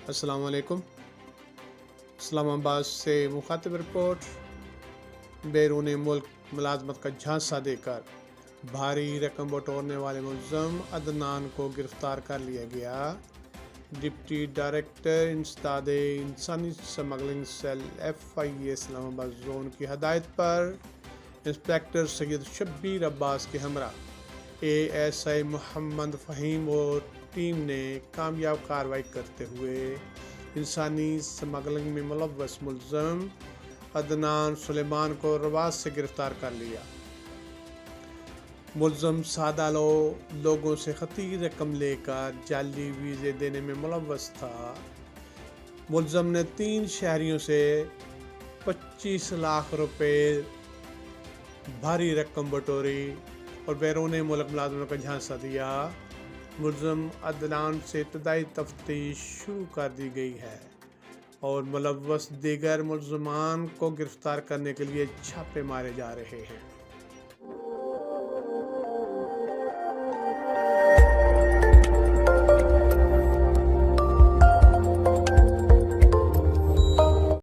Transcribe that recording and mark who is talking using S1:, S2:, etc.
S1: अस्सलाम वालेकुम। इस्लाम आबाद से मुखातिब रिपोर्ट। बैरून मुल्क मुलाजमत का झांसा देकर भारी रकम बटोरने वाले मुलज़म अदनान को गिरफ्तार कर लिया गया। डिप्टी डायरेक्टर इंसानी smuggling cell FIA Islamabad zone की हदायत पर इंस्पेक्टर सैयद शब्बीर अब्बास के हमरा ASI मोहम्मद फ़हीम और टीम ने कामयाब कार्रवाई करते हुए इंसानी स्मगलिंग में मुलव्वस मुलज़म अदनान सुलेमान को रवास से गिरफ्तार कर लिया। मुलज़म सादा लोगों से खतीर रकम लेकर जाली वीज़े देने में मुलव्वस था। मुलज़म ने 3 शहरियों से 25 लाख रुपए भारी रकम बटोरी और बैरून मुल्क मुलाजमों का झांसा दिया। मुलज़म अदनान से इब्तदाई तफ्तीश शुरू कर दी गई है और मुलव्वस दीगर मुलज़मान को गिरफ्तार करने के लिए छापे मारे जा रहे हैं।